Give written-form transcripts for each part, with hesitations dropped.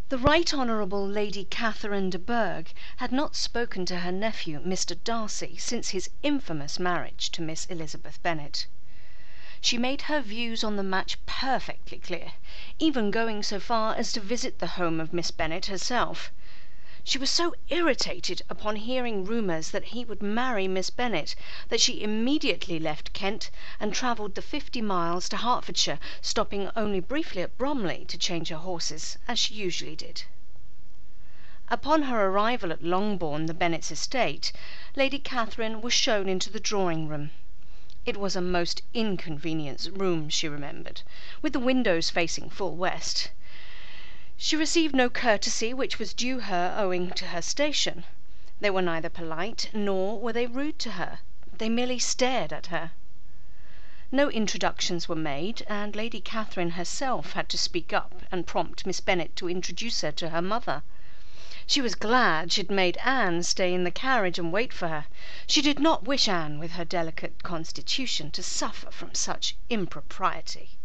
The Right Honourable Lady Catherine de Bourgh had not spoken to her nephew, Mr. Darcy, since his infamous marriage to Miss Elizabeth Bennet. She made her views on the match perfectly clear, even going so far as to visit the home of Miss Bennet herself. She was so irritated upon hearing rumours that he would marry Miss Bennet, that she immediately left Kent and travelled the 50 miles to Hertfordshire, stopping only briefly at Bromley to change her horses, as she usually did. Upon her arrival at Longbourn, the Bennets' estate, Lady Catherine was shown into the drawing-room. It was a most inconvenient room, she remembered, with the windows facing full west. She received no courtesy which was due her owing to her station. They were neither polite, nor were they rude to her. They merely stared at her. No introductions were made, and Lady Catherine herself had to speak up and prompt Miss Bennet to introduce her to her mother. She was glad she had made Anne stay in the carriage and wait for her. She did not wish Anne, with her delicate constitution, to suffer from such impropriety.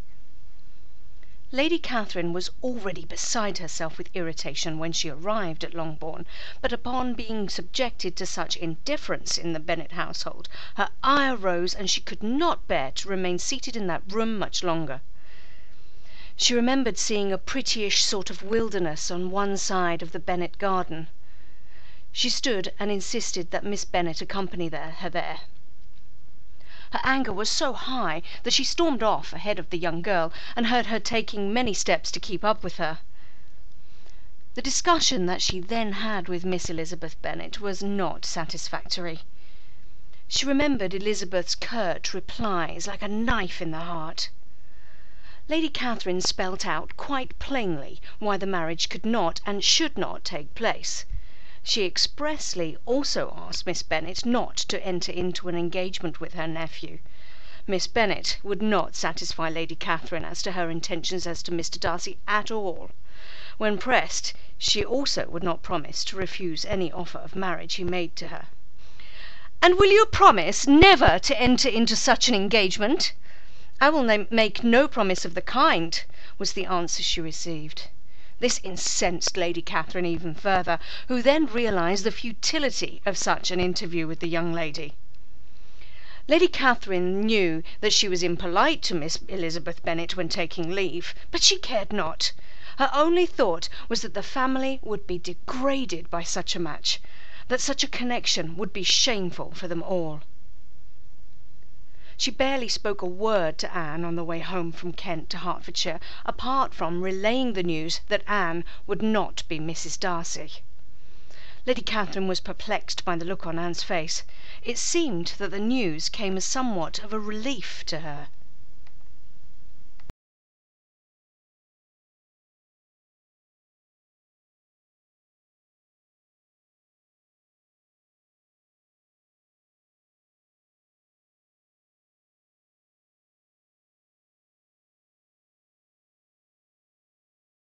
Lady Catherine was already beside herself with irritation when she arrived at Longbourn, but upon being subjected to such indifference in the Bennet household, her ire rose, and she could not bear to remain seated in that room much longer. She remembered seeing a prettyish sort of wilderness on one side of the Bennet garden. She stood and insisted that Miss Bennet accompany her there. Her anger was so high that she stormed off ahead of the young girl, and heard her taking many steps to keep up with her. The discussion that she then had with Miss Elizabeth Bennet was not satisfactory. She remembered Elizabeth's curt replies like a knife in the heart. Lady Catherine spelt out quite plainly why the marriage could not and should not take place. She expressly also asked Miss Bennet not to enter into an engagement with her nephew. Miss Bennet would not satisfy Lady Catherine as to her intentions as to Mr. Darcy at all. When pressed, she also would not promise to refuse any offer of marriage he made to her. "And will you promise never to enter into such an engagement?" "I will make no promise of the kind," was the answer she received. This incensed Lady Catherine even further, who then realised the futility of such an interview with the young lady. Lady Catherine knew that she was impolite to Miss Elizabeth Bennet when taking leave, but she cared not. Her only thought was that the family would be degraded by such a match, that such a connection would be shameful for them all. She barely spoke a word to Anne on the way home from Kent to Hertfordshire, apart from relaying the news that Anne would not be Mrs. Darcy. Lady Catherine was perplexed by the look on Anne's face. It seemed that the news came as somewhat of a relief to her.